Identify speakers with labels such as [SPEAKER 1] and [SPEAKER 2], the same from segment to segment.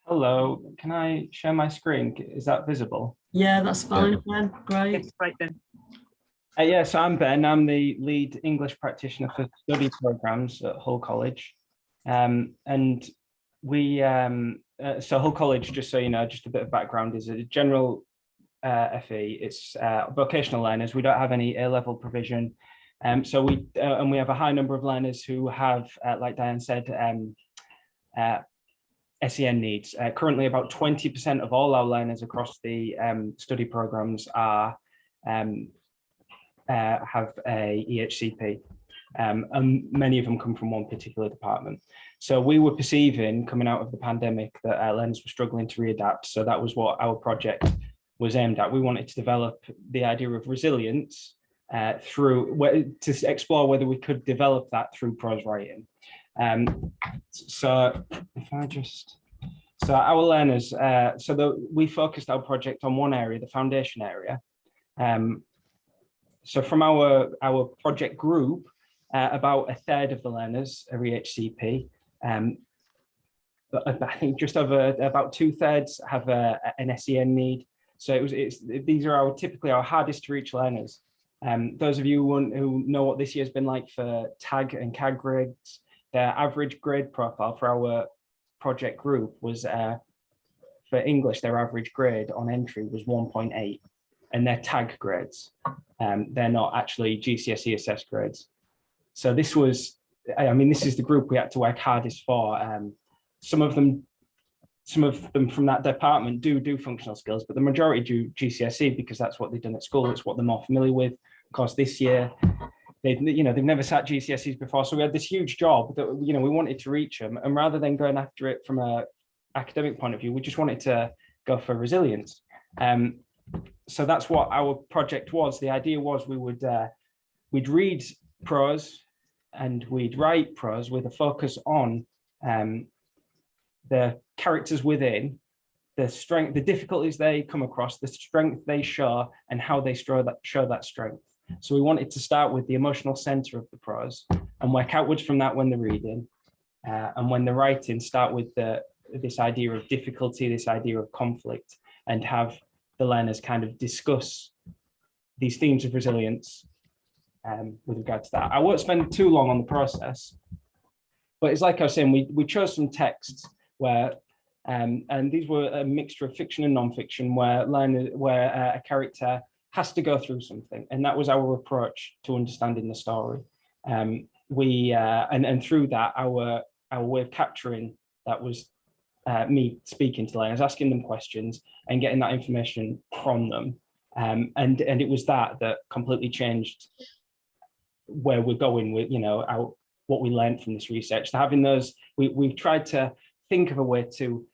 [SPEAKER 1] Hello, can I share my screen? Is that visible?
[SPEAKER 2] Yeah, that's fine, Ben. Great.
[SPEAKER 3] It's right then.
[SPEAKER 1] Yeah, so I'm Ben. I'm the lead English practitioner for study programs at Hull College. And we, so Hull College, just so you know, just a bit of background, is a general FE. It's vocational learners. We don't have any A-level provision. So we have a high number of learners who have, like Dianne said, SEN needs. Currently, about 20% of all our learners across the study programs are have a EHCP, and many of them come from one particular department. So we were perceiving, coming out of the pandemic, that our learners were struggling to readapt. So that was what our project was aimed at. We wanted to develop the idea of resilience to explore whether we could develop that through prose writing. So if I just, so our learners, we focused our project on one area, the foundation area. So from our project group, about a third of the learners are EHCP. But I think just over about 2/3 have an SEN need. So these are typically our hardest to reach learners. Those of you who know what this year's been like for TAG and CAG grades, their average grade profile for our project group was, for English, their average grade on entry was 1.8, and their TAG grades. They're not actually GCSE assessed grades. So this was, this is the group we had to work hardest for. Some of them from that department do functional skills, but the majority do GCSE because that's what they've done at school. It's what they're more familiar with. Of course, this year, they've never sat GCSEs before. So we had this huge job that, we wanted to reach them. And rather than going after it from an academic point of view, we just wanted to go for resilience. So that's what our project was. The idea was we'd read prose and we'd write prose with a focus on the characters within, the strength, the difficulties they come across, the strength they show, and how they show that strength. So we wanted to start with the emotional center of the prose and work outwards from that when they're reading, and when they're writing, start with this idea of difficulty, this idea of conflict, and have the learners kind of discuss these themes of resilience with regard to that. I won't spend too long on the process, but it's like I was saying, we chose some texts where, and these were a mixture of fiction and non-fiction, where a character has to go through something, and that was our approach to understanding the story. And through that, our way of capturing that was me speaking to learners, asking them questions, and getting that information from them. And it was that completely changed where we're going with, what we learned from this research. So having those, we tried to think of a way to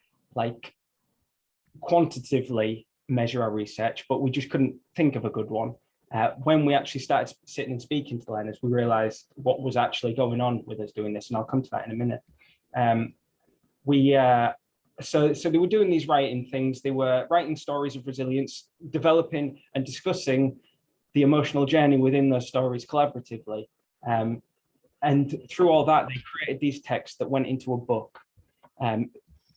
[SPEAKER 1] quantitatively measure our research, but we just couldn't think of a good one. When we actually started sitting and speaking to learners, we realized what was actually going on with us doing this, and I'll come to that in a minute. So they were doing these writing things. They were writing stories of resilience, developing and discussing the emotional journey within those stories collaboratively. And through all that, they created these texts that went into a book.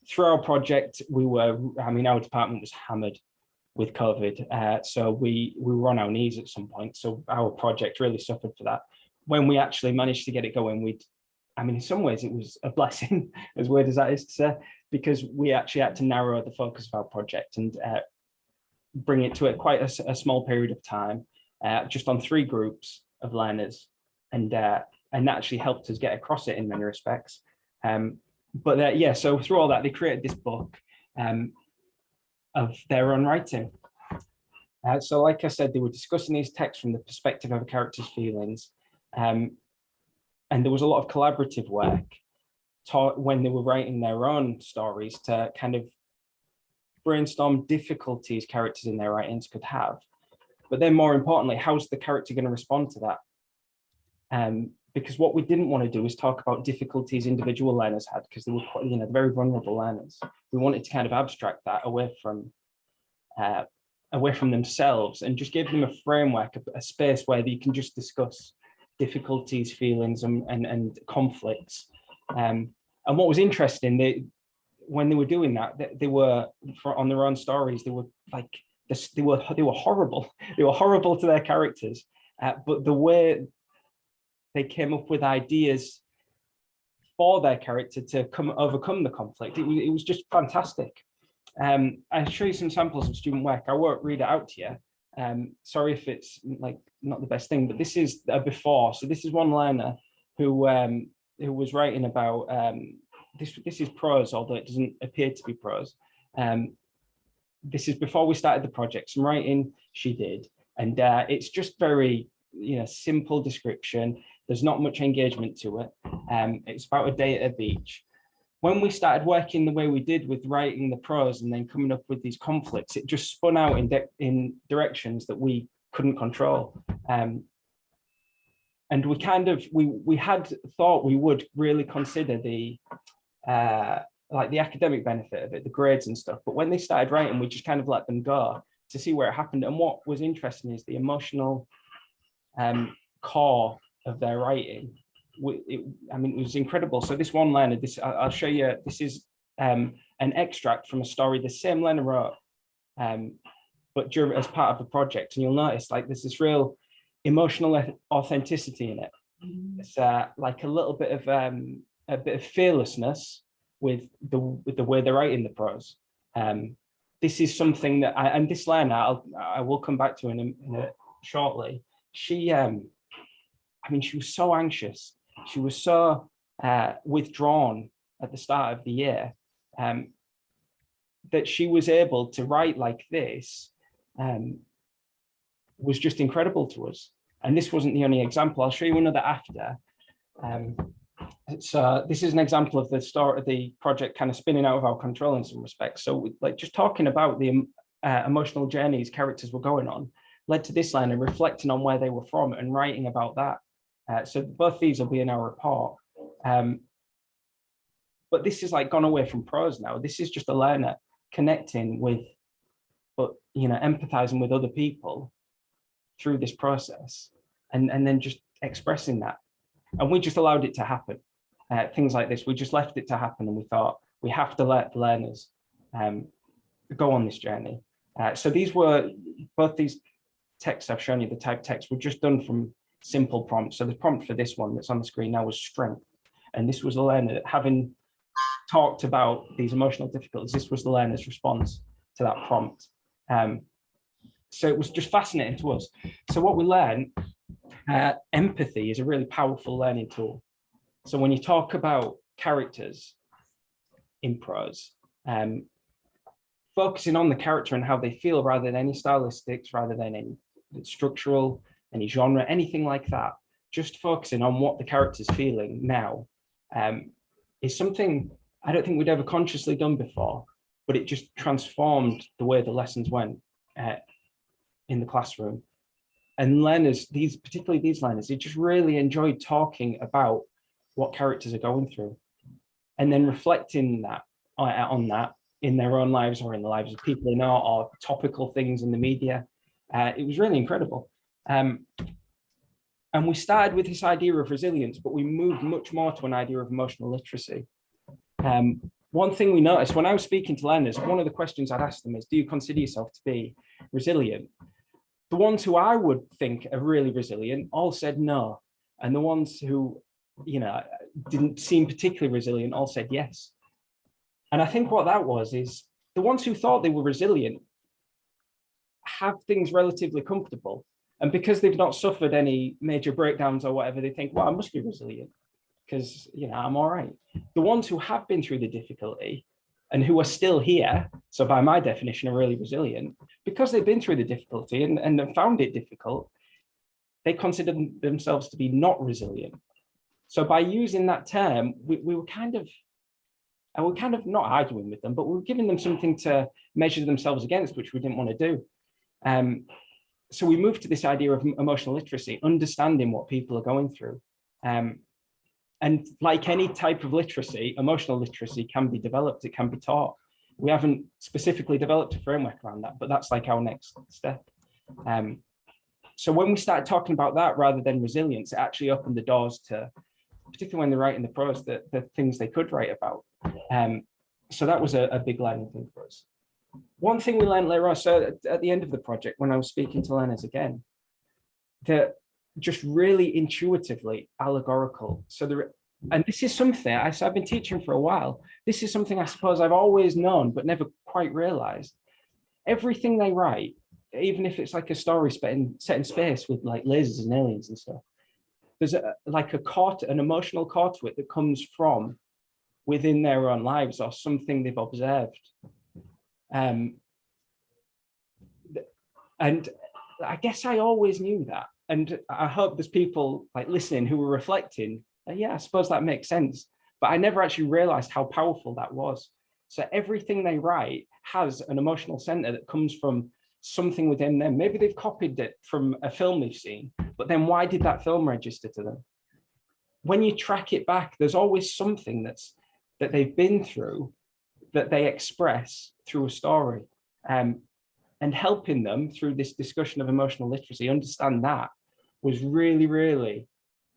[SPEAKER 1] Through our project, our department was hammered with COVID. So we were on our knees at some point. So our project really suffered for that. When we actually managed to get it going, in some ways it was a blessing, as weird as that is to say, because we actually had to narrow the focus of our project and bring it to quite a small period of time, just on 3 groups of learners. And that actually helped us get across it in many respects. So through all that, they created this book of their own writing. So like I said, they were discussing these texts from the perspective of a character's feelings. And there was a lot of collaborative work taught when they were writing their own stories to kind of brainstorm difficulties characters in their writings could have. But then more importantly, how's the character going to respond to that? Because what we didn't want to do is talk about difficulties individual learners had, because they were quite, very vulnerable learners. We wanted to kind of abstract that away from themselves and just give them a framework, a space where you can just discuss difficulties, feelings, and conflicts. And what was interesting, when they were doing that, they were on their own stories. They were like this. They were horrible. They were horrible to their characters. But the way they came up with ideas for their character to overcome the conflict, it was just fantastic. I'll show you some samples of student work. I won't read it out to you. Sorry if it's like not the best thing, but this is a before. So this is one learner who was writing about this is prose, although it doesn't appear to be prose. This is before we started the project. Some writing she did, and it's just very simple description. There's not much engagement to it. It's about a day at a beach. When we started working the way we did with writing the prose and then coming up with these conflicts, it just spun out in directions that we couldn't control. And we we had thought we would really consider the like the academic benefit of it, the grades and stuff. But when they started writing, we just kind of let them go to see where it happened. And what was interesting is the emotional core of their writing. It was incredible. So this one learner, I'll show you, this is an extract from a story the same learner wrote, but as part of the project. And you'll notice like there's this real emotional authenticity in it. It's like a little bit of fearlessness with the way they're writing the prose. This is something that and this learner I will come back to in shortly. She she was so anxious. She was so withdrawn at the start of the year that she was able to write like this was just incredible to us. And this wasn't the only example. I'll show you another after. This is an example of the start of the project kind of spinning out of our control in some respects. So like just talking about the emotional journeys characters were going on led to this learner reflecting on where they were from and writing about that. So both these will be in our report. But this is like gone away from prose now. This is just a learner connecting with, but empathizing with other people through this process and then just expressing that. And we just allowed it to happen. Things like this, we just left it to happen, and we thought we have to let the learners go on this journey. So these were, both these texts I've shown you, the type text, were just done from simple prompts. So the prompt for this one that's on the screen now was strength. And this was the learner that, having talked about these emotional difficulties, this was the learner's response to that prompt. So it was just fascinating to us. So what we learned, empathy is a really powerful learning tool. So when you talk about characters in prose, focusing on the character and how they feel rather than any stylistics, rather than any structural, any genre, anything like that, just focusing on what the character's feeling now is something I don't think we'd ever consciously done before, but it just transformed the way the lessons went in the classroom. And learners, particularly these learners, they just really enjoyed talking about what characters are going through and then reflecting on that in their own lives or in the lives of people they know, or topical things in the media. It was really incredible. And we started with this idea of resilience, but we moved much more to an idea of emotional literacy. One thing we noticed when I was speaking to learners, one of the questions I'd ask them is, do you consider yourself to be resilient? The ones who I would think are really resilient all said no. And the ones who, didn't seem particularly resilient all said yes. And I think what that was is the ones who thought they were resilient have things relatively comfortable. And because they've not suffered any major breakdowns or whatever, they think, well, I must be resilient because, I'm all right. The ones who have been through the difficulty and who are still here, so by my definition are really resilient, because they've been through the difficulty and have found it difficult, they consider themselves to be not resilient. So by using that term, we were kind of not arguing with them, but we were giving them something to measure themselves against, which we didn't want to do. So we moved to this idea of emotional literacy, understanding what people are going through. And like any type of literacy, emotional literacy can be developed, it can be taught. We haven't specifically developed a framework around that, but that's like our next step. So when we started talking about that rather than resilience, it actually opened the doors to, particularly when they're writing the prose, the things they could write about. so that was a big learning thing for us. One thing we learned later on, so at the end of the project, when I was speaking to learners again, that just really intuitively allegorical. So and this is something I've been teaching for a while. This is something I suppose I've always known, but never quite realized. Everything they write, even if it's like a story set in space with like lasers and aliens and stuff, there's an emotional core to it that comes from within their own lives or something they've observed. And I guess I always knew that. And I hope there's people like listening who were reflecting, yeah, I suppose that makes sense. But I never actually realized how powerful that was. So everything they write has an emotional center that comes from something within them. Maybe they've copied it from a film they've seen, but then why did that film register to them? When you track it back, there's always something that they've been through that they express through a story. And helping them through this discussion of emotional literacy understand that was really, really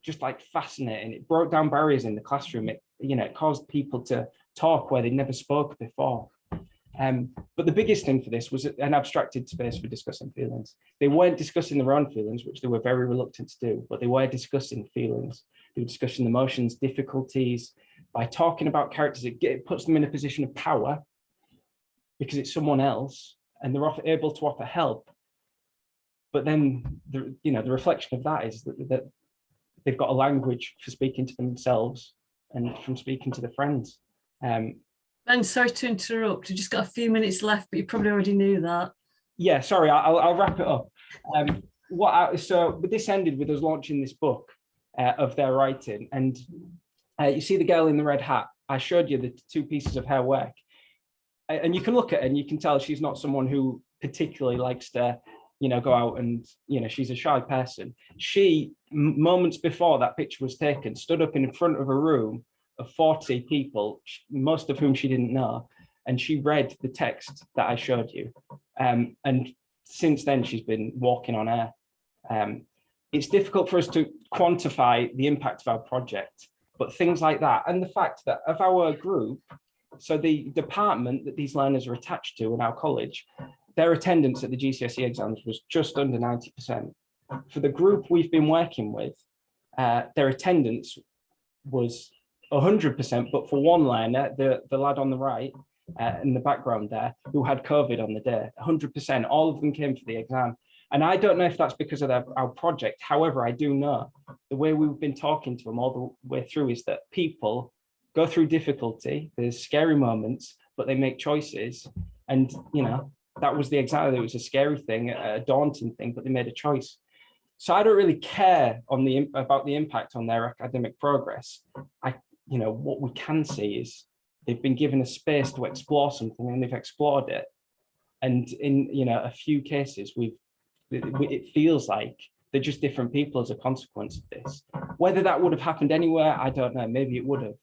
[SPEAKER 1] just like fascinating. It broke down barriers in the classroom. It caused people to talk where they'd never spoke before. But the biggest thing for this was an abstracted space for discussing feelings. They weren't discussing their own feelings, which they were very reluctant to do, but they were discussing feelings. They were discussing emotions, difficulties. By talking about characters, it puts them in a position of power because it's someone else, and they're able to offer help. But then the reflection of that is that they've got a language for speaking to themselves and from speaking to their friends.
[SPEAKER 2] Ben, sorry to interrupt. We've just got a few minutes left, but you probably already knew that.
[SPEAKER 1] Yeah, sorry, I'll wrap it up. So this ended with us launching this book of their writing. And you see the girl in the red hat. I showed you the two pieces of her work. And you can look at her and you can tell she's not someone who particularly likes to, go out and, she's a shy person. She, moments before that picture was taken, stood up in front of a room of 40 people, most of whom she didn't know, and she read the text that I showed you. And since then, she's been walking on air. It's difficult for us to quantify the impact of our project, but things like that, and the fact that of our group, so the department that these learners are attached to in our college, their attendance at the GCSE exams was just under 90%. For the group we've been working with, their attendance was 100%, but for one learner, the lad on the right, in the background there, who had COVID on the day, 100%, all of them came for the exam. And I don't know if that's because of our project. However, I do know the way we've been talking to them all the way through is that people go through difficulty, there's scary moments, but they make choices. And, that was the exam. It was a scary thing, a daunting thing, but they made a choice. So I don't really care about the impact on their academic progress. What we can see is they've been given a space to explore something and they've explored it. And in a few cases, it feels like they're just different people as a consequence of this. Whether that would have happened anywhere, I don't know. Maybe it would have,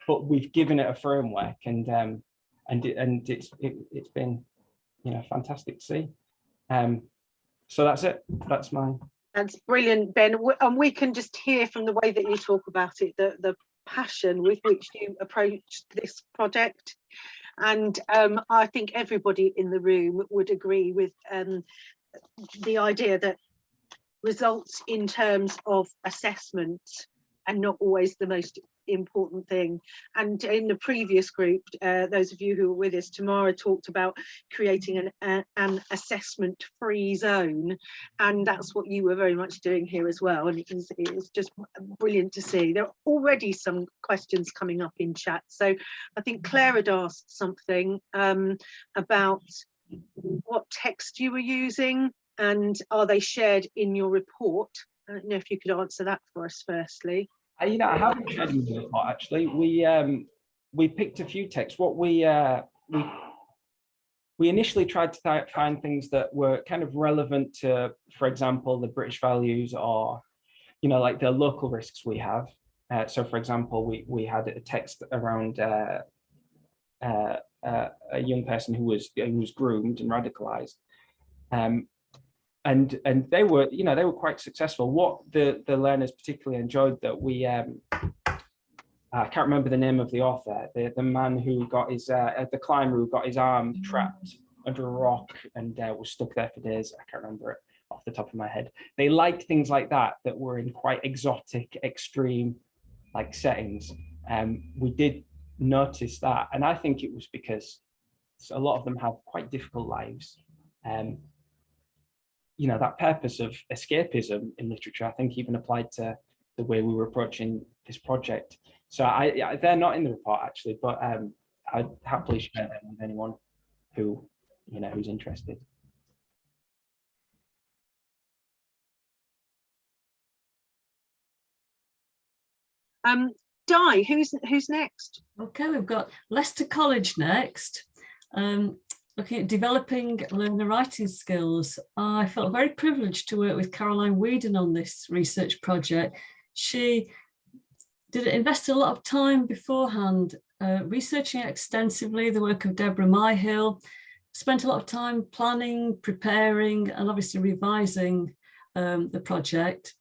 [SPEAKER 1] but we've given it a framework, and it's been fantastic to see. So that's it. That's mine.
[SPEAKER 3] That's brilliant, Ben. And we can just hear from the way that you talk about it, the passion with which you approached this project. And I think everybody in the room would agree with the idea that results in terms of assessment are not always the most important thing. And in the previous group, those of you who were with us, Tamara talked about creating an assessment-free zone, and that's what you were very much doing here as well. And it was just brilliant to see. There are already some questions coming up in chat. So I think Claire had asked something about what text you were using and are they shared in your report? I don't know if you could answer that for us firstly.
[SPEAKER 1] I haven't shared in the report actually. We picked a few texts. What we initially tried to find things that were kind of relevant to, for example, the British values or, like the local risks we have. So, for example, we had a text around a young person who was groomed and radicalized. And they were quite successful. What the learners particularly enjoyed that we I can't remember the name of the author, the man who got his, the climber who got his arm trapped under a rock and was stuck there for days. I can't remember it off the top of my head. They liked things like that were in quite exotic, extreme like settings. We did notice that, and I think it was because a lot of them have quite difficult lives. You know, that purpose of escapism in literature, I think, even applied to the way we were approaching this project. So they're not in the report actually, but I'd happily share them with anyone who, you know, who's interested.
[SPEAKER 3] Di, who's next?
[SPEAKER 2] Okay, we've got Leicester College next. Looking at developing learner writing skills. I felt very privileged to work with Caroline Whedon on this research project. She invested a lot of time beforehand, researching extensively the work of Deborah Myhill, spent a lot of time planning, preparing, and obviously revising the project.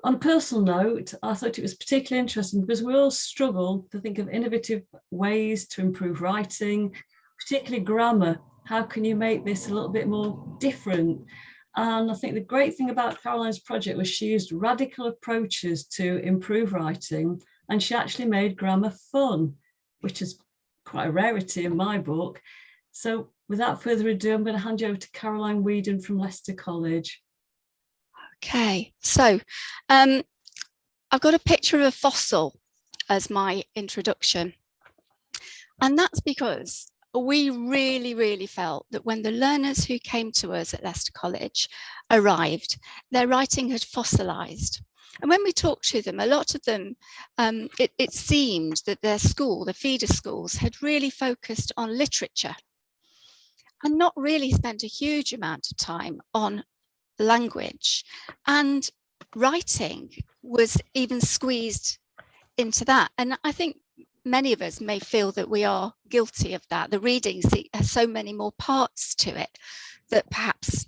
[SPEAKER 2] On a personal note, I thought it was particularly interesting because we all struggle to think of innovative ways to improve writing, particularly grammar. How can you make this a little bit more different? And I think the great thing about Caroline's project was she used radical approaches to improve writing, and she actually made grammar fun, which is quite a rarity in my book. So without further ado, I'm going to hand you over to Caroline Whedon from Leicester College.
[SPEAKER 4] Okay, so I've got a picture of a fossil as my introduction. And that's because we really felt that when the learners who came to us at Leicester College arrived, their writing had fossilized. And when we talked to them, a lot of them, it seemed that their school, the feeder schools, had really focused on literature and not really spent a huge amount of time on language, and writing was even squeezed into that. And I think many of us may feel that we are guilty of that. The reading has so many more parts to it that perhaps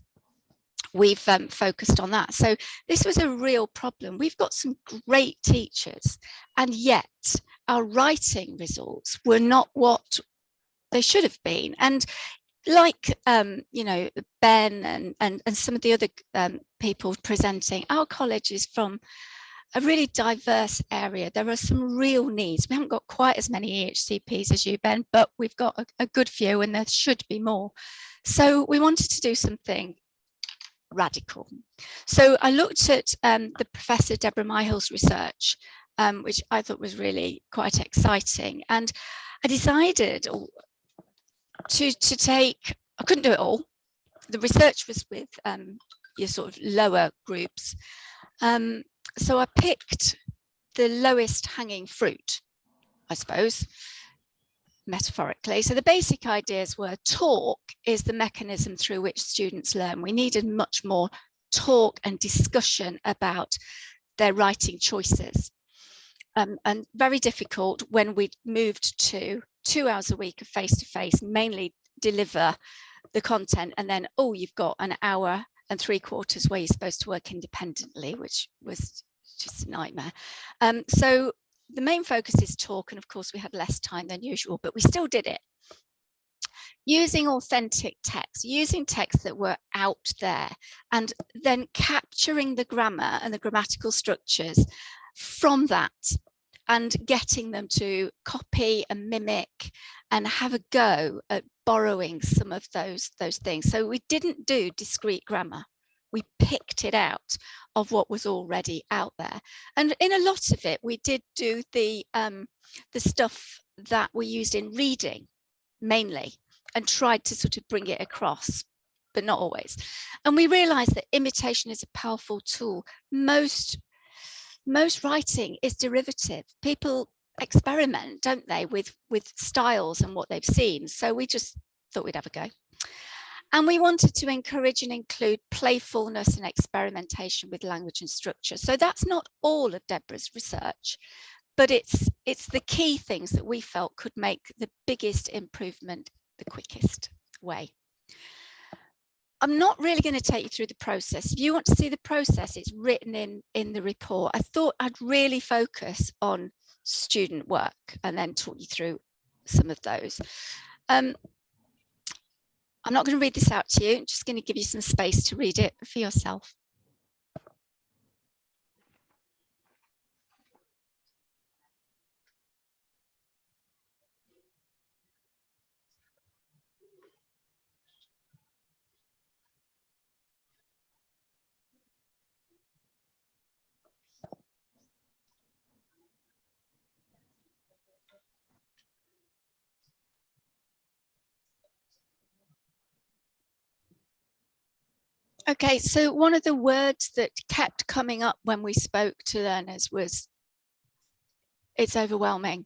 [SPEAKER 4] we've focused on that. So this was a real problem. We've got some great teachers, and yet our writing results were not what they should have been. And like, you know, Ben and some of the other people presenting, our college is from a really diverse area. There are some real needs. We haven't got quite as many EHCPs as you, Ben, but we've got a good few, and there should be more. So we wanted to do something radical. So I looked at the Professor Deborah Myhill's research, which I thought was really quite exciting. And I decided to take, I couldn't do it all. The research was with your sort of lower groups. So I picked the lowest hanging fruit, I suppose, metaphorically. So the basic ideas were talk is the mechanism through which students learn. We needed much more talk and discussion about their writing choices. And very difficult when we moved to 2 hours a week of face-to-face, mainly deliver the content, and then, oh, you've got an hour and 3/4 where you're supposed to work independently, which was just a nightmare. So the main focus is talk, and of course we had less time than usual, but we still did it. Using authentic text, using texts that were out there, and then capturing the grammar and the grammatical structures from that, and getting them to copy and mimic and have a go at borrowing some of those things. So we didn't do discrete grammar. We picked it out of what was already out there. And in a lot of it, we did do the stuff that we used in reading mainly, and tried to sort of bring it across, but not always. And we realized that imitation is a powerful tool. Most writing is derivative. People experiment, don't they, with styles and what they've seen. So we just thought we'd have a go. And we wanted to encourage and include playfulness and experimentation with language and structure. So that's not all of Deborah's research, but it's the key things that we felt could make the biggest improvement the quickest way. I'm not really going to take you through the process. If you want to see the process, it's written in the report. I thought I'd really focus on student work and then talk you through some of those. I'm not going to read this out to you. I'm just going to give you some space to read it for yourself. Okay, so one of the words that kept coming up when we spoke to learners was, it's overwhelming.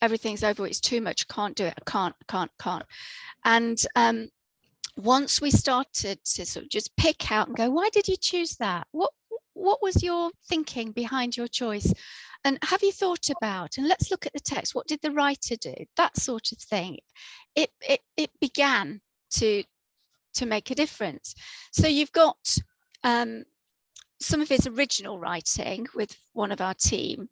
[SPEAKER 4] Everything's over, it's too much, can't do it, I can't. And once we started to sort of just pick out and go, why did you choose that? What was your thinking behind your choice? And have you thought about, and let's look at the text, what did the writer do? That sort of thing. It began to make a difference. So you've got some of his original writing with one of our team,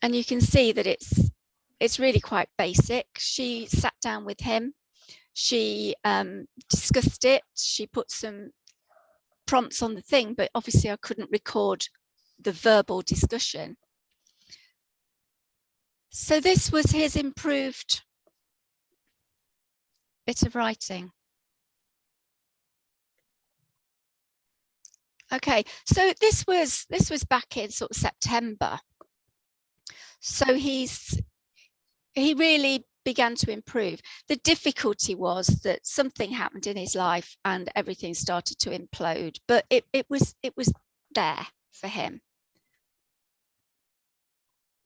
[SPEAKER 4] and you can see that it's really quite basic. She sat down with him, she discussed it, she put some prompts on the thing, but obviously I couldn't record the verbal discussion. So this was his improved bit of writing. Okay, so this was back in sort of September. So he really began to improve. The difficulty was that something happened in his life and everything started to implode, but it was there for him.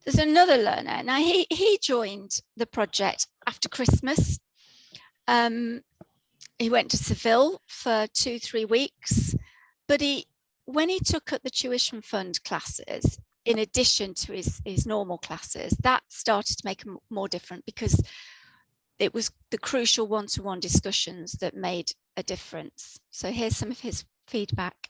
[SPEAKER 4] There's another learner. Now he joined the project after Christmas. He went to Seville for 2-3 weeks, but when he took up the tuition fund classes, in addition to his normal classes, that started to make him more different, because it was the crucial one-to-one discussions that made a difference. So here's some of his feedback.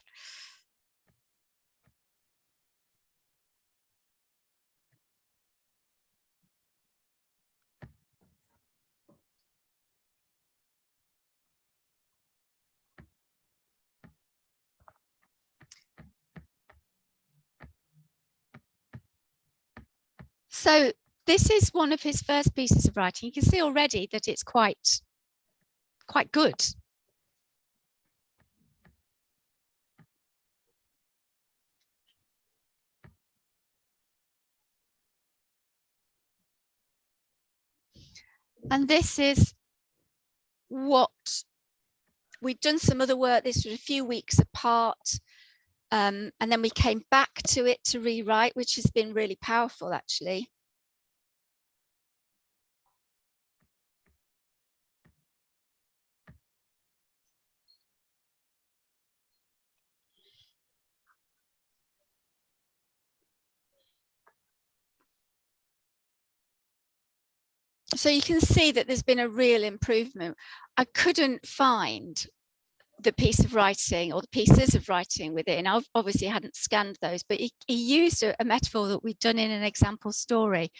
[SPEAKER 4] So this is one of his first pieces of writing. You can see already that it's quite good. And this is what we'd done some other work. This was a few weeks apart. And then we came back to it to rewrite, which has been really powerful, actually. So you can see that there's been a real improvement. I couldn't find the piece of writing or the pieces of writing within. I obviously hadn't scanned those, but he used a metaphor that we'd done in an example story,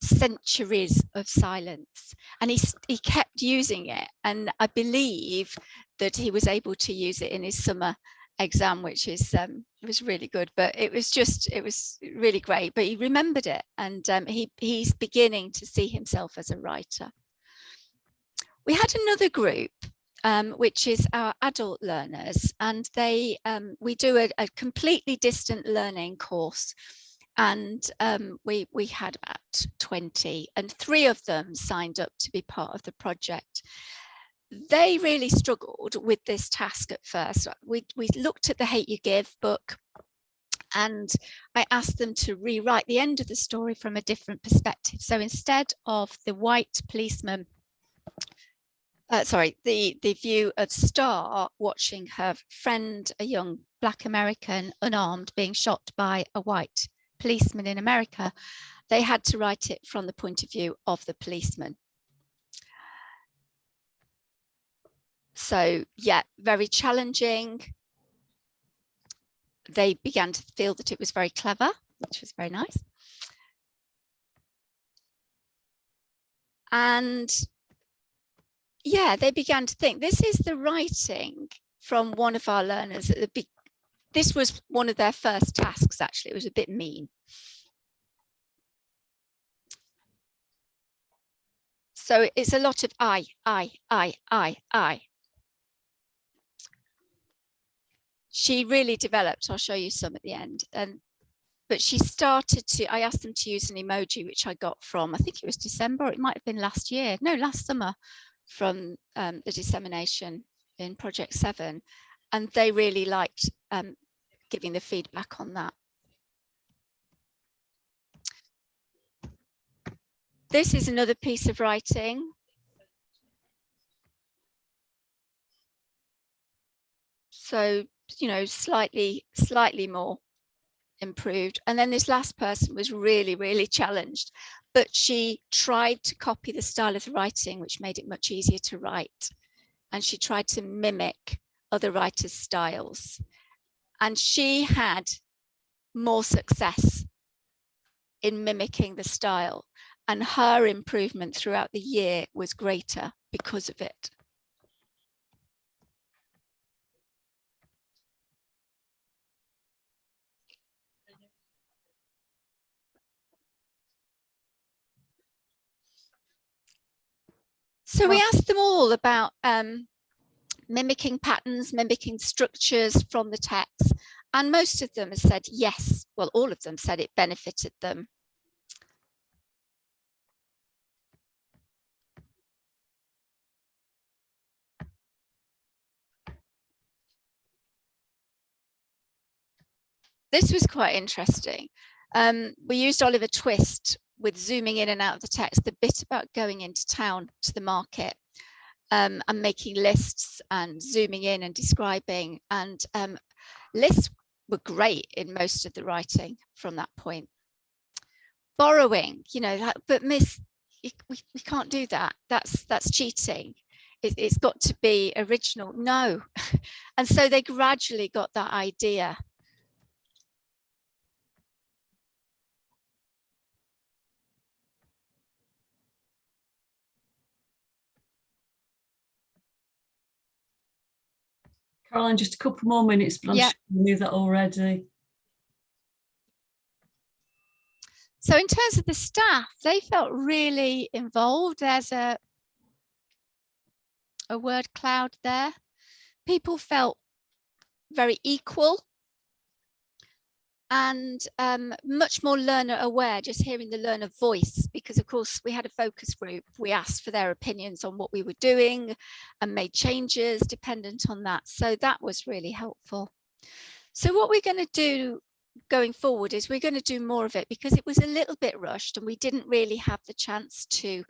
[SPEAKER 4] centuries of silence, and he kept using it, and I believe that he was able to use it in his summer exam, which is it was really good. But it was really great, but he remembered it, and he's beginning to see himself as a writer. We had another group which is our adult learners, and we do a completely distant learning course, and we had about 20, and 3 of them signed up to be part of the project. They really struggled with this task at first. We looked at the Hate You Give book, and I asked them to rewrite the end of the story from a different perspective. So instead of the white policeman, the view of Star watching her friend, a young Black American, unarmed, being shot by a white policeman in America, they had to write it from the point of view of the policeman. So yeah, very challenging. They began to feel that it was very clever, which was very nice. And yeah, they began to think, this is the writing from one of our learners at the this was one of their first tasks, actually. It was a bit mean. So it's a lot of I. She really developed, I'll show you some at the end. But she started to, I asked them to use an emoji, which I got from, I think it was December, or it might have been last year. No, last summer, from the dissemination in Project 7. And they really liked giving the feedback on that. This is another piece of writing. So, you know, slightly more improved. And then this last person was really challenged, but she tried to copy the style of the writing, which made it much easier to write. And she tried to mimic other writers' styles. And she had more success in mimicking the style, and her improvement throughout the year was greater because of it. So we asked them all about mimicking patterns, mimicking structures from the text, and most of them have said yes. Well, all of them said it benefited them. This was quite interesting. We used Oliver Twist with zooming in and out of the text, the bit about going into town to the market. And making lists and zooming in and describing, and lists were great in most of the writing from that point. Borrowing, you know, but miss, we can't do that. That's cheating. It's got to be original. No. And so they gradually got that idea.
[SPEAKER 2] Caroline, just a couple more minutes, but I'm sure you knew that already.
[SPEAKER 4] So in terms of the staff, they felt really involved. There's a word cloud there. People felt very equal and much more learner aware, just hearing the learner voice, because of course we had a focus group. We asked for their opinions on what we were doing and made changes dependent on that. So that was really helpful. So what we're going to do going forward is we're going to do more of it, because it was a little bit rushed and we didn't really have the chance to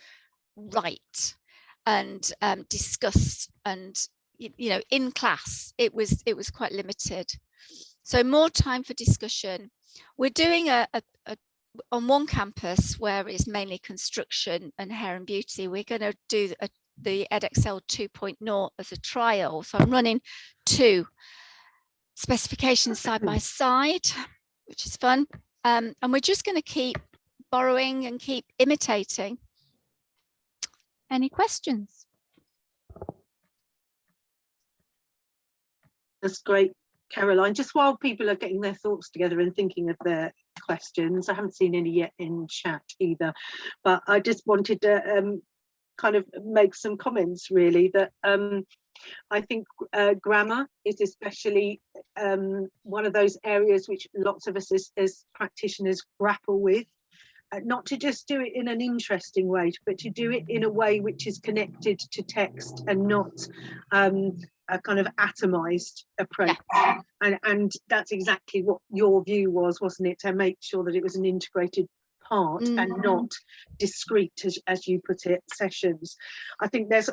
[SPEAKER 4] write and discuss, and you know, in class it was quite limited. So more time for discussion. We're doing on one campus where it's mainly construction and hair and beauty, we're going to do the Edexcel 2.0 as a trial. So I'm running 2 specifications side by side, which is fun. And we're just going to keep borrowing and keep imitating. Any questions?
[SPEAKER 3] That's great, Caroline. Just while people are getting their thoughts together and thinking of their questions, I haven't seen any yet in chat either, but I just wanted to kind of make some comments really, that I think grammar is especially one of those areas which lots of us as practitioners grapple with. Not to just do it in an interesting way, but to do it in a way which is connected to text and not a kind of atomized approach. Yeah. And that's exactly what your view was, wasn't it? To make sure that it was an integrated part and not discrete, as you put it, sessions. I think there's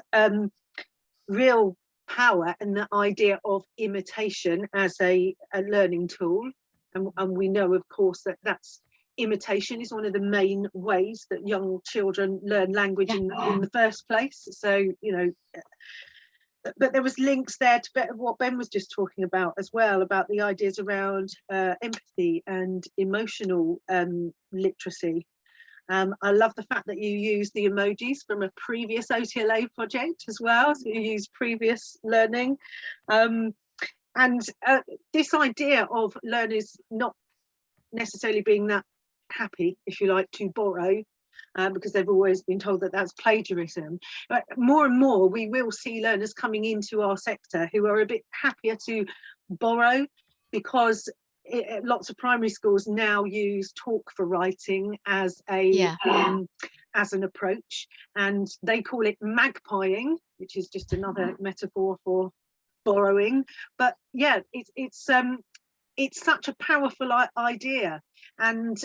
[SPEAKER 3] real power in the idea of imitation as a learning tool. And we know, of course, that's imitation is one of the main ways that young children learn language in the first place. So, you know, but there was links there to what Ben was just talking about as well, about the ideas around empathy and emotional literacy. I love the fact that you use the emojis from a previous OTLA project as well, so you use previous learning. And this idea of learners not necessarily being that happy, if you like, to borrow, because they've always been told that that's plagiarism. But more and more we will see learners coming into our sector who are a bit happier to borrow, because lots of primary schools now use talk for writing as a as an approach, and they call it magpieing, which is just another metaphor for borrowing. But yeah, it's such a powerful idea, and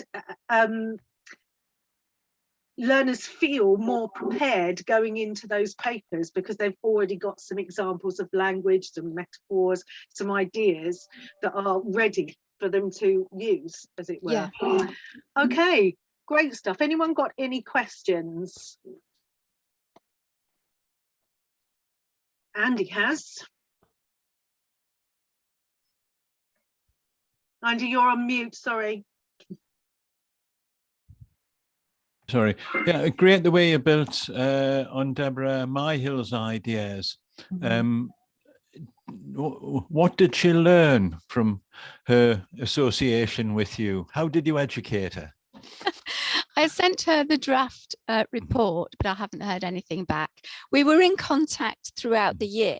[SPEAKER 3] learners feel more prepared going into those papers because they've already got some examples of language, some metaphors, some ideas that are ready for them to use, as it were. Okay, great stuff. Anyone got any questions? Andy has. Andy, you're on mute, sorry.
[SPEAKER 5] Sorry. Yeah, great the way you built on Deborah Myhill's ideas. What did she learn from her association with you? How did you educate her?
[SPEAKER 4] I sent her the draft report, but I haven't heard anything back. We were in contact throughout the year.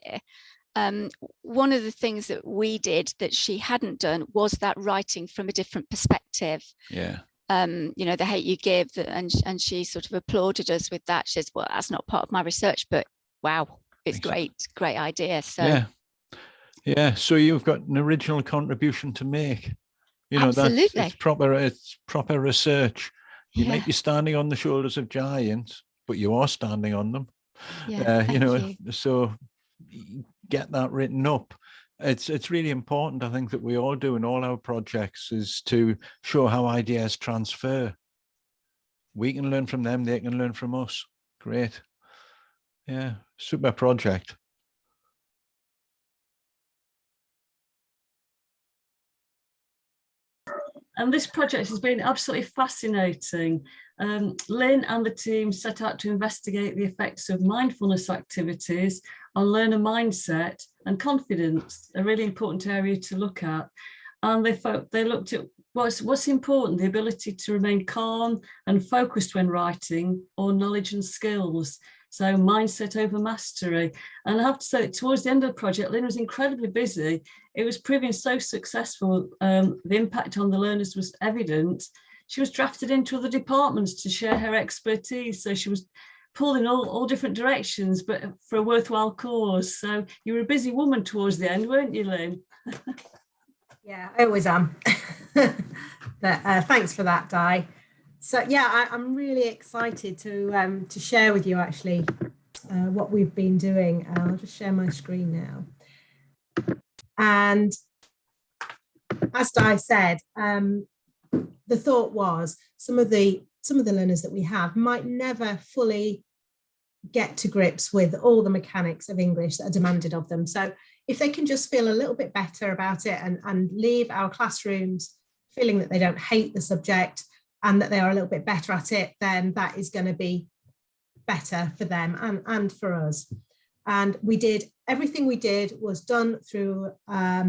[SPEAKER 4] One of the things that we did that she hadn't done was that writing from a different perspective.
[SPEAKER 5] Yeah.
[SPEAKER 4] You know, the hate you give, and she sort of applauded us with that. She says, well, that's not part of my research, but wow, it's great idea. So yeah,
[SPEAKER 5] so you've got an original contribution to make. You know,
[SPEAKER 4] absolutely.
[SPEAKER 5] it's proper research. You might be standing on the shoulders of giants, but you are standing on them. You know, so get that written up. It's really important, I think, that we all do in all our projects, is to show how ideas transfer. We can learn from them, they can learn from us. Great. Yeah, super project.
[SPEAKER 2] And this project has been absolutely fascinating. Lynn and the team set out to investigate the effects of mindfulness activities on learner mindset and confidence, a really important area to look at. And they looked at what's important, the ability to remain calm and focused when writing, or knowledge and skills. So mindset over mastery. And I have to say that towards the end of the project, Lynn was incredibly busy. It was proving so successful. The impact on the learners was evident. She was drafted into other departments to share her expertise. So she was pulled in all different directions, but for a worthwhile cause. So you were a busy woman towards the end, weren't you, Lynn?
[SPEAKER 6] Yeah, I always am. But, thanks for that, Di. So yeah, I'm really excited to share with you actually what we've been doing. I'll just share my screen now. And as Di said, the thought was some of the learners that we have might never fully get to grips with all the mechanics of English that are demanded of them. So if they can just feel a little bit better about it and leave our classrooms feeling that they don't hate the subject and that they are a little bit better at it, then that is going to be better for them and for us. And everything we did was done through a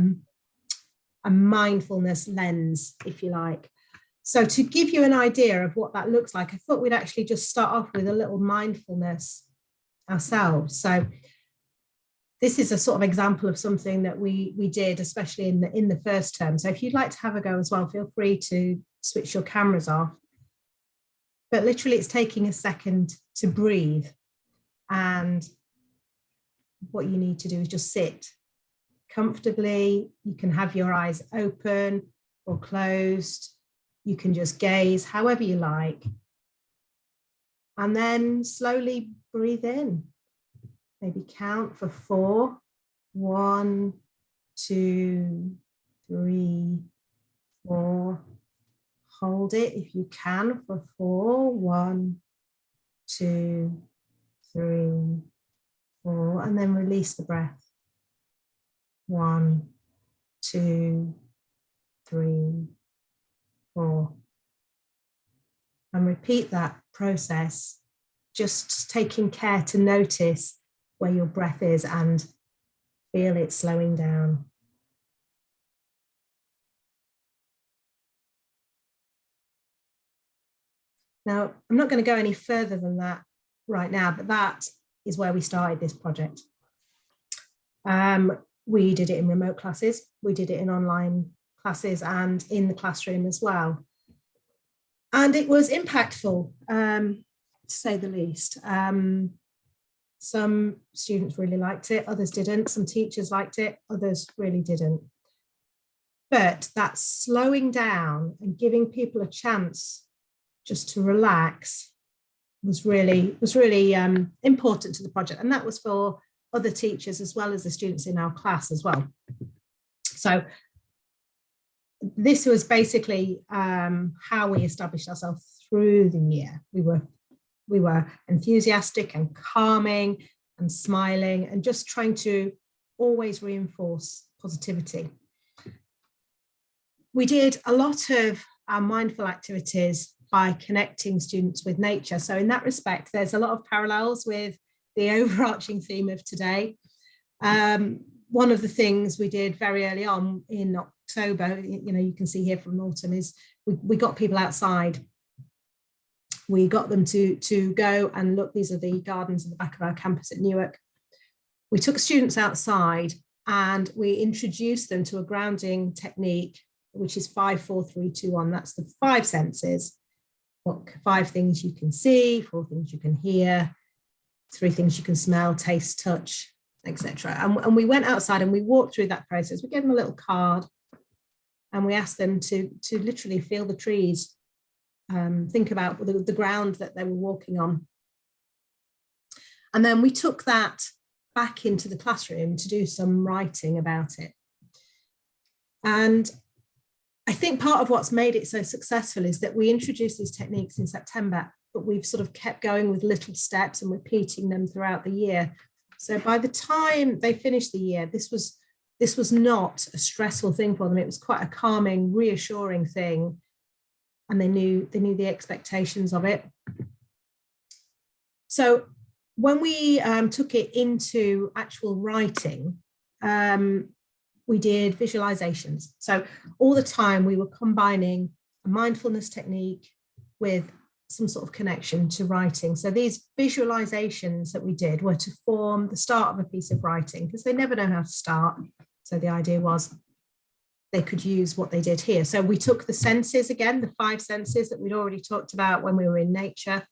[SPEAKER 6] mindfulness lens, if you like. So to give you an idea of what that looks like, I thought we'd actually just start off with a little mindfulness ourselves. So this is a sort of example of something that we did, especially in the first term. So if you'd like to have a go as well, feel free to switch your cameras off. But literally it's taking a second to breathe. And what you need to do is just sit comfortably. You can have your eyes open or closed. You can just gaze however you like. And then slowly breathe in. Maybe count for 4. 1, 2, 3, 4. Hold it if you can for 4. 1, 2, 3, 4. And then release the breath. 1, 2, 3, 4. and repeat that process, just taking care to notice where your breath is and feel it slowing down. Now, I'm not going to go any further than that right now, but that is where we started this project. We did it in remote classes, we did it in online classes and in the classroom as well. And it was impactful, to say the least. Some students really liked it, others didn't. Some teachers liked it, others really didn't. But that slowing down and giving people a chance just to relax was really important to the project. And that was for other teachers as well as the students in our class as well. So this was basically how we established ourselves through the year. We were enthusiastic and calming and smiling and just trying to always reinforce positivity. We did a lot of our mindful activities by connecting students with nature. So in that respect, there's a lot of parallels with the overarching theme of today. One of the things we did very early on in October, you can see here from autumn, is we got people outside. We got them to go and look. These are the gardens at the back of our campus at Newark. We took students outside and we introduced them to a grounding technique, which is 5, 4, 3, 2, 1. That's the 5 senses. 5 things you can see, 4 things you can hear, 3 things you can smell, taste, touch, etc. And we went outside and we walked through that process. We gave them a little card and we asked them to literally feel the trees, think about the ground that they were walking on. And then we took that back into the classroom to do some writing about it. And I think part of what's made it so successful is that we introduced these techniques in September, but we've sort of kept going with little steps and repeating them throughout the year. So by the time they finished the year, this was not a stressful thing for them. It was quite a calming, reassuring thing. And they knew the expectations of it. So when we took it into actual writing, we did visualizations. So all the time we were combining a mindfulness technique with some sort of connection to writing. So these visualizations that we did were to form the start of a piece of writing because they never know how to start. So the idea was they could use what they did here. So we took the senses again, the 5 senses that we'd already talked about when we were in nature,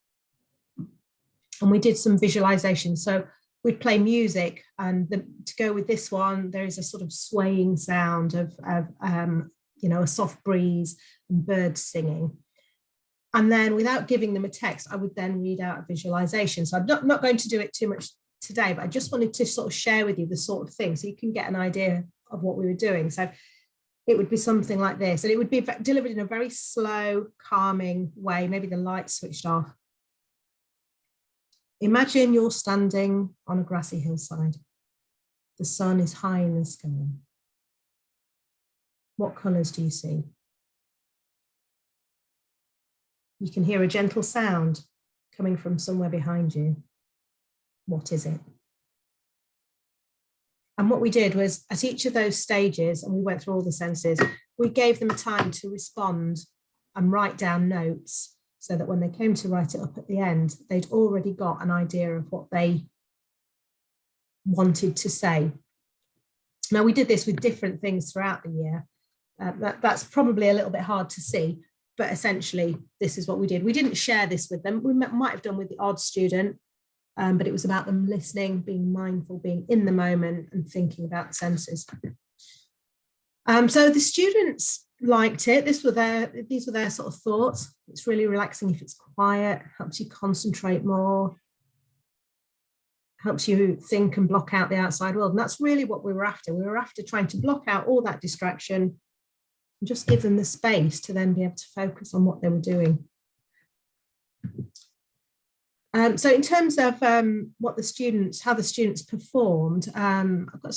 [SPEAKER 6] and we did some visualization. So we'd play music, and to go with this one, there is a sort of swaying sound of a soft breeze and birds singing. And then without giving them a text, I would then read out a visualization. So I'm not going to do it too much today, but I just wanted to sort of share with you the sort of thing so you can get an idea of what we were doing. So it would be something like this, and it would be delivered in a very slow, calming way, maybe the lights switched off. Imagine you're standing on a grassy hillside. The sun is high in the sky. What colours do you see? You can hear a gentle sound coming from somewhere behind you. What is it? And what we did was at each of those stages, and we went through all the senses, we gave them time to respond and write down notes so that when they came to write it up at the end, they'd already got an idea of what they wanted to say. Now, we did this with different things throughout the year. That's probably a little bit hard to see, but essentially this is what we did. We didn't share this with them. We might have done with the odd student, but it was about them listening, being mindful, being in the moment and thinking about the senses. So the students liked it. These were their sort of thoughts. It's really relaxing if it's quiet, helps you concentrate more, helps you think and block out the outside world. And that's really what we were after. We were after trying to block out all that distraction and just give them the space to then be able to focus on what they were doing. So in terms of how the students performed, I've got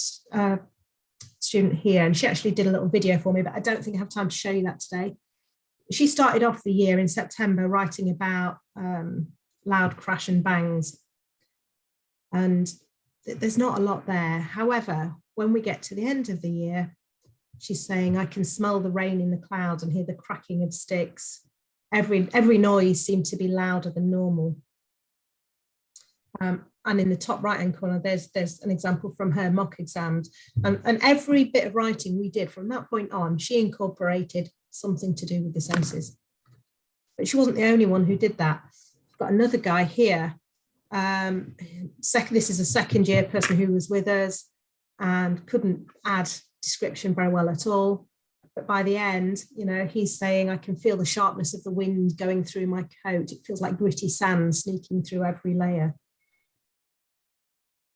[SPEAKER 6] student here, and she actually did a little video for me, but I don't think I have time to show you that today. She started off the year in September writing about loud crash and bangs. And there's not a lot there. However, when we get to the end of the year, she's saying, I can smell the rain in the clouds and hear the cracking of sticks. Every noise seemed to be louder than normal. And in the top right-hand corner, there's an example from her mock exams. And every bit of writing we did from that point on, she incorporated something to do with the senses. But she wasn't the only one who did that. I've got another guy here. This is a second year person who was with us and couldn't add description very well at all. But by the end, you know, he's saying, I can feel the sharpness of the wind going through my coat. It feels like gritty sand sneaking through every layer.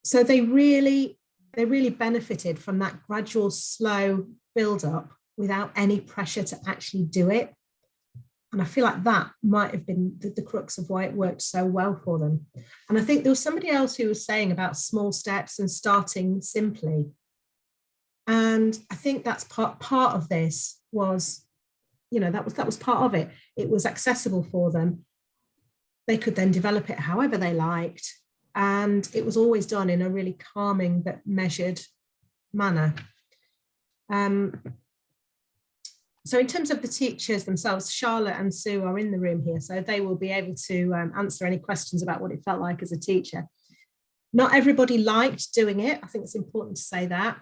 [SPEAKER 6] So they really benefited from that gradual, slow build-up without any pressure to actually do it. And I feel like that might have been the crux of why it worked so well for them. And I think there was somebody else who was saying about small steps and starting simply. And I think that's part of this was, you know, that was part of it. It was accessible for them. They could then develop it however they liked. And it was always done in a really calming but measured manner. So in terms of the teachers themselves, Charlotte and Sue are in the room here, so they will be able to answer any questions about what it felt like as a teacher. Not everybody liked doing it. I think it's important to say that.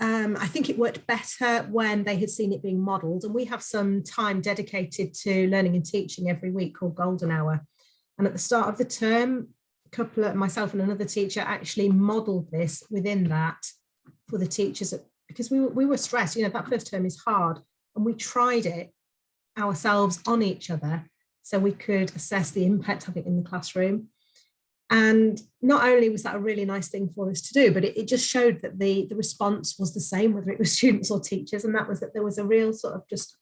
[SPEAKER 6] I think it worked better when they had seen it being modelled, and we have some time dedicated to learning and teaching every week called Golden Hour. And at the start of the term, myself and another teacher actually modelled this within that for the teachers, because we were stressed. You know, that first term is hard, and we tried it ourselves on each other so we could assess the impact of it in the classroom. And not only was that a really nice thing for us to do, but it just showed that the response was the same, whether it was students or teachers, and that was that there was a real sort of just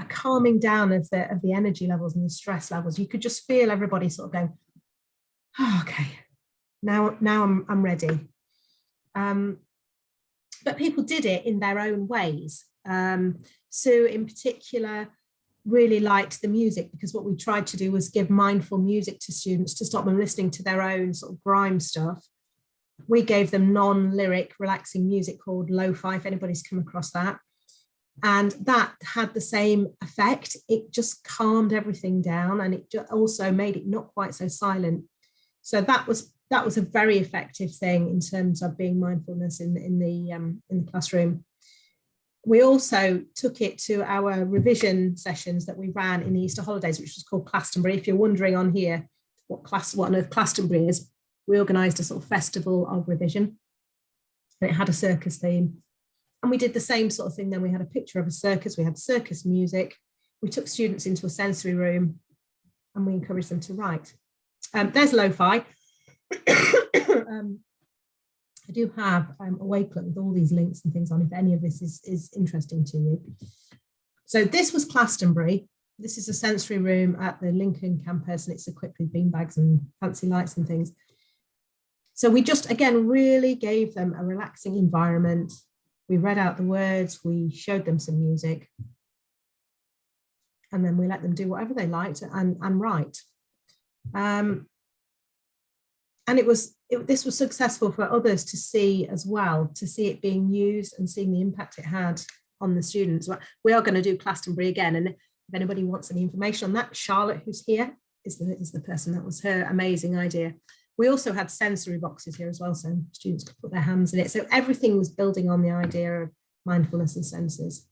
[SPEAKER 6] a calming down of the energy levels and the stress levels. You could just feel everybody sort of going, oh, okay, now I'm ready. But people did it in their own ways. Sue in particular really liked the music, because what we tried to do was give mindful music to students to stop them listening to their own sort of grime stuff. We gave them non-lyric relaxing music called lo-fi, if anybody's come across that. And that had the same effect. It just calmed everything down, and it also made it not quite so silent. So that was a very effective thing in terms of being mindfulness in the classroom. We also took it to our revision sessions that we ran in the Easter holidays, which was called Glastonbury. If you're wondering on here what on earth Glastonbury is, we organised a sort of festival of revision, and it had a circus theme. And we did the same sort of thing. Then we had a picture of a circus, we had circus music. We took students into a sensory room and we encouraged them to write. There's lo-fi. I do have a Wakelet with all these links and things on if any of this is interesting to you. So this was Glastonbury. This is a sensory room at the Lincoln campus, and it's equipped with beanbags and fancy lights and things. So we just, again, really gave them a relaxing environment. We read out the words, we showed them some music, and then we let them do whatever they liked and write. And this was successful for others to see as well, to see it being used and seeing the impact it had on the students. We are going to do Glastonbury again, and if anybody wants any information on that, Charlotte, who's here, is the person. That was her amazing idea. We also had sensory boxes here as well, so students could put their hands in it. So everything was building on the idea of mindfulness and senses.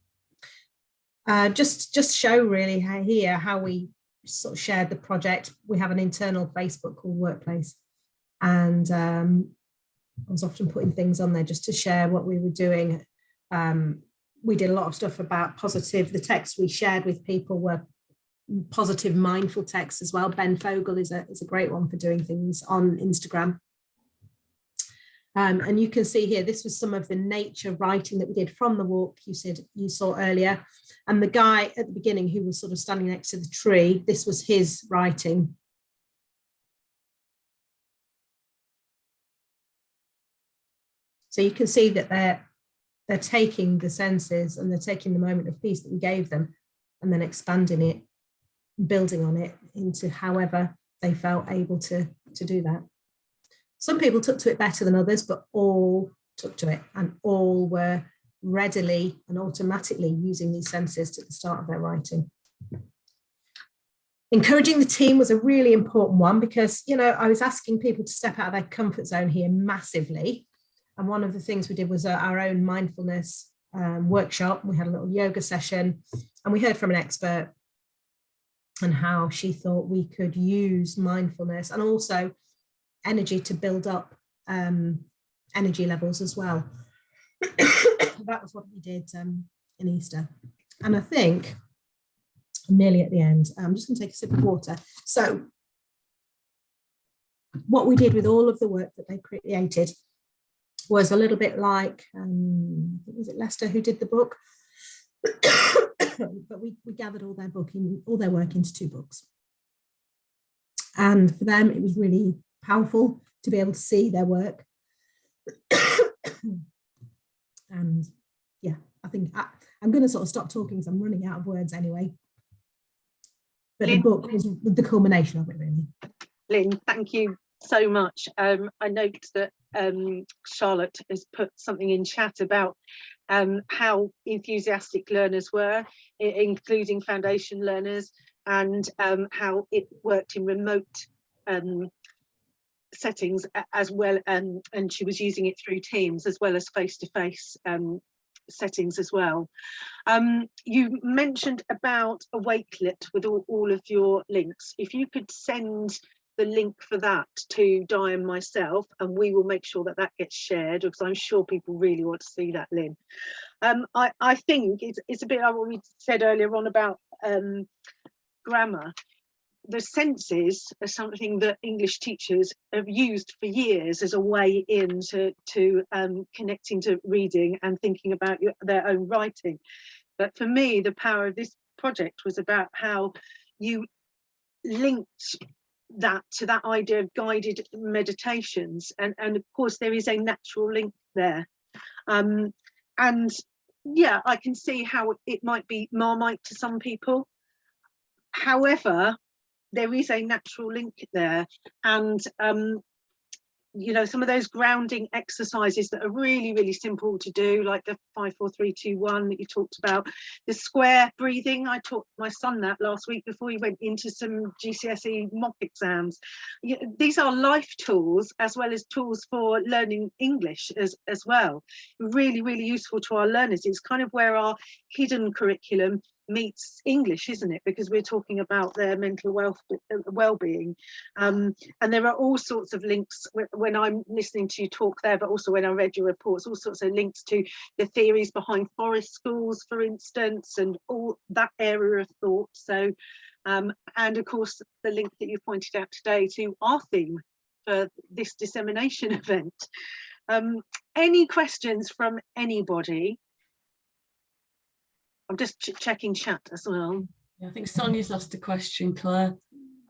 [SPEAKER 6] Just show really how we sort of shared the project. We have an internal Facebook called Workplace, and I was often putting things on there just to share what we were doing. We did a lot of stuff about positive. The texts we shared with people were positive, mindful texts as well. Ben Fogel is a great one for doing things on Instagram. And you can see here, this was some of the nature writing that we did from the walk you saw earlier. And the guy at the beginning who was sort of standing next to the tree, this was his writing. So you can see that they're taking the senses and they're taking the moment of peace that we gave them and then expanding it, building on it into however they felt able to do that. Some people took to it better than others, but all took to it, and all were readily and automatically using these senses at the start of their writing. Encouraging the team was a really important one because, you know, I was asking people to step out of their comfort zone here massively. And one of the things we did was our own mindfulness workshop. We had a little yoga session and we heard from an expert and how she thought we could use mindfulness and also energy to build up energy levels as well. That was what we did in Easter. And I think I'm nearly at the end. I'm just going to take a sip of water. So what we did with all of the work that they created was a little bit like, was it Leicester who did the book? But we gathered all their work into 2 books. And for them, it was really powerful to be able to see their work. And yeah, I think I'm going to sort of stop talking because I'm running out of words anyway. But Lynn, the book was the culmination of it, really.
[SPEAKER 3] Lynn, thank you so much. I note that Charlotte has put something in chat about how enthusiastic learners were, including foundation learners, and how it worked in remote settings as well, and she was using it through Teams as well as face-to-face settings as well. You mentioned about a Wakelet with all of your links. If you could send the link for that to Dianne and myself, and we will make sure that that gets shared, because I'm sure people really want to see that, Lynn. I think it's a bit like what we said earlier on about grammar. The senses are something that English teachers have used for years as a way into connecting to reading and thinking about their own writing. But for me, the power of this project was about how you linked that to that idea of guided meditations, and of course there is a natural link there, and yeah, I can see how it might be Marmite to some people. However, there is a natural link there, and you know, some of those grounding exercises that are really, really simple to do, like the 5, 4, 3, 2, 1 that you talked about, the square breathing. I taught my son that last week before he went into some GCSE mock exams. These are life tools as well as tools for learning English as well. Really, really useful to our learners. It's kind of where our hidden curriculum meets English, isn't it? Because we're talking about their mental well-being, and there are all sorts of links when I'm listening to you talk there, but also when I read your reports, all sorts of links to the theories behind forest schools, for instance, and all that area of thought. So and of course the link that you pointed out today to our theme for this dissemination event. Any questions from anybody? I'm just checking chat as well.
[SPEAKER 2] Yeah, I think Sonia's asked a question, Claire.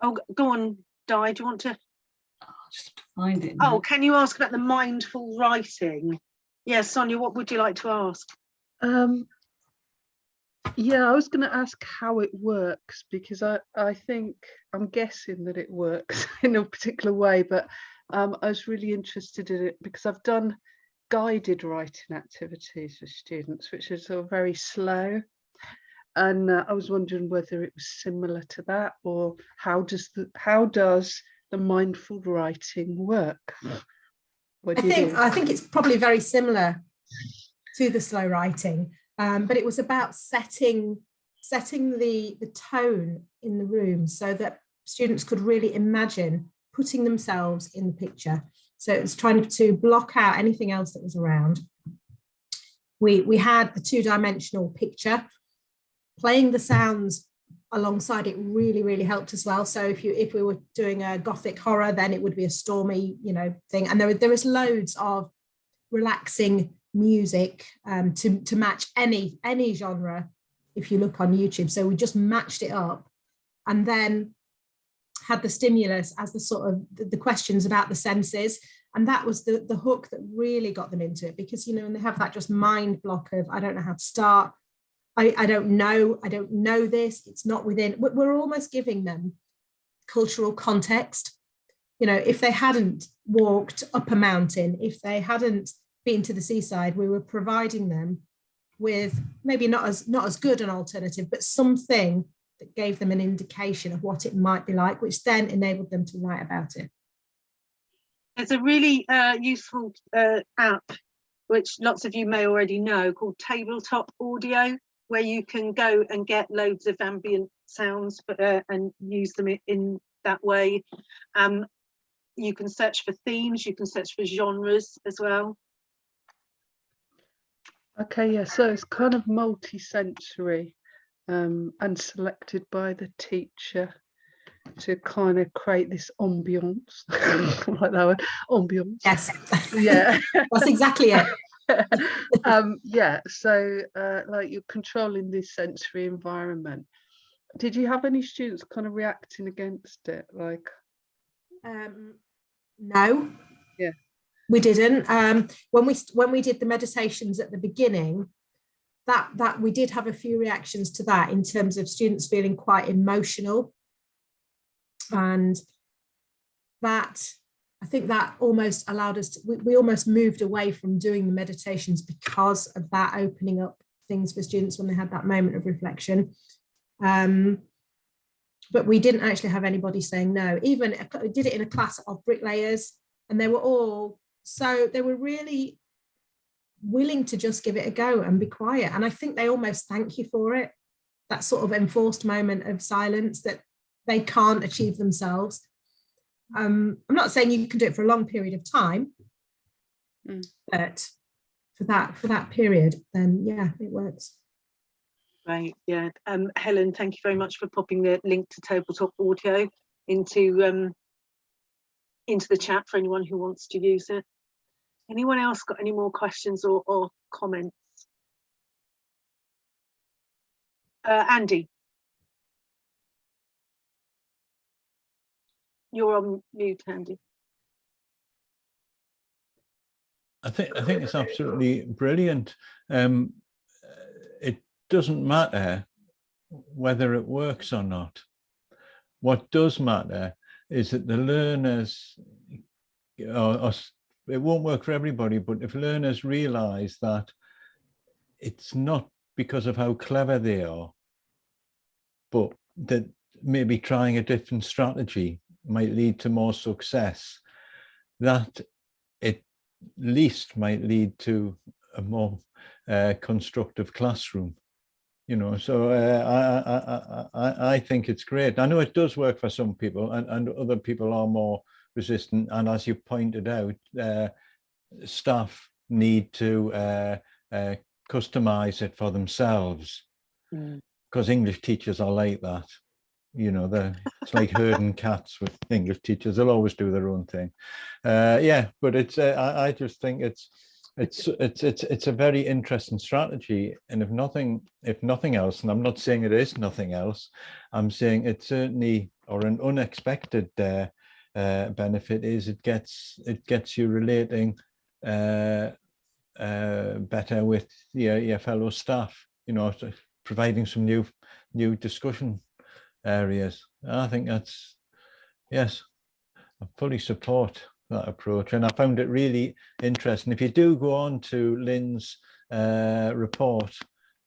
[SPEAKER 3] Oh, go on, Di, do you want to?
[SPEAKER 2] Oh, I'll just have to find it now.
[SPEAKER 3] Oh, can you ask about the mindful writing? Yes, Sonia, what would you like to ask?
[SPEAKER 7] Yeah, I was going to ask how it works, because I think, I'm guessing that it works in a particular way, but I was really interested in it because I've done guided writing activities with students, which is sort of very slow, and I was wondering whether it was similar to that, or how does the mindful writing work?
[SPEAKER 6] I think it's probably very similar to the slow writing, but it was about setting the tone in the room so that students could really imagine putting themselves in the picture. So it was trying to block out anything else that was around. We had the 2-dimensional picture. Playing the sounds alongside it really, really helped as well. So if we were doing a gothic horror, then it would be a stormy, you know, thing. And there was loads of relaxing music to match any genre if you look on YouTube. So we just matched it up and then had the stimulus as the sort of the questions about the senses. And that was the hook that really got them into it, because, you know, and they have that just mind block of, I don't know how to start. I don't know this. It's not within. We're almost giving them cultural context. You know, if they hadn't walked up a mountain, if they hadn't been to the seaside, we were providing them with maybe not as good an alternative, but something that gave them an indication of what it might be like, which then enabled them to write about it.
[SPEAKER 3] There's a really useful app, which lots of you may already know, called Tabletop Audio, where you can go and get loads of ambient sounds and use them in that way. You can search for themes, you can search for genres as well.
[SPEAKER 7] Okay, yeah, so it's kind of multi-sensory and selected by the teacher to kind of create this ambience. Like that word, ambience.
[SPEAKER 6] Yes.
[SPEAKER 7] Yeah.
[SPEAKER 6] That's exactly it.
[SPEAKER 7] Yeah, so like you're controlling this sensory environment. Did you have any students kind of reacting against it? Like,
[SPEAKER 6] no.
[SPEAKER 7] Yeah.
[SPEAKER 6] We didn't. When we did the meditations at the beginning, that we did have a few reactions to that, in terms of students feeling quite emotional, and that, I think that almost allowed us to, we almost moved away from doing the meditations because of that opening up things for students when they had that moment of reflection. But we didn't actually have anybody saying no. Even I did it in a class of bricklayers, and they were really willing to just give it a go and be quiet. And I think they almost thank you for it, that sort of enforced moment of silence that they can't achieve themselves. I'm not saying you can do it for a long period of time, but for that period, then yeah, it works.
[SPEAKER 3] Right, yeah. Helen, thank you very much for popping the link to Tabletop Audio into the chat for anyone who wants to use it. Anyone else got any more questions or comments? Andy, you're on mute, Andy.
[SPEAKER 5] I think it's absolutely brilliant. It doesn't matter whether it works or not. What does matter is that the learners, it won't work for everybody, but if learners realize that it's not because of how clever they are, but that maybe trying a different strategy might lead to more success, that at least might lead to a more constructive classroom. You know, so I think it's great. I know it does work for some people, and other people are more resistant. And as you pointed out, staff need to customize it for themselves, because English teachers are like that. You know, it's like herding cats with English teachers. They'll always do their own thing. Yeah, but it's I just think it's a very interesting strategy, and if nothing else, and I'm not saying it is nothing else, I'm saying it's certainly, or an unexpected benefit is it gets you relating better with your fellow staff, you know, providing some new discussion areas. I think that's, yes, I fully support that approach, and I found it really interesting. If you do go on to Lynn's report,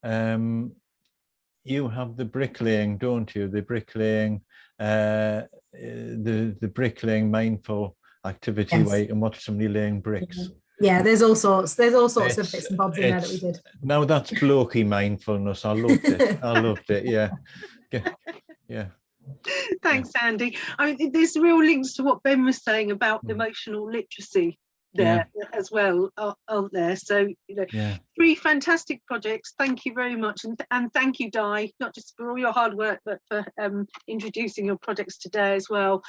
[SPEAKER 5] you have the bricklaying, don't you? The bricklaying, the bricklaying mindful activity,
[SPEAKER 6] Yes.
[SPEAKER 5] where you can watch somebody laying bricks.
[SPEAKER 6] Yeah, there's all sorts of bits and bobs in there that we did.
[SPEAKER 5] Now that's blokey mindfulness. I loved it. I loved it. Yeah. Yeah.
[SPEAKER 3] Thanks, Andy. I mean, there's real links to what Ben was saying about emotional literacy there as well, aren't there? So, you know, 3 fantastic projects. Thank you very much, and thank you, Di, not just for all your hard work, but for introducing your projects today as well.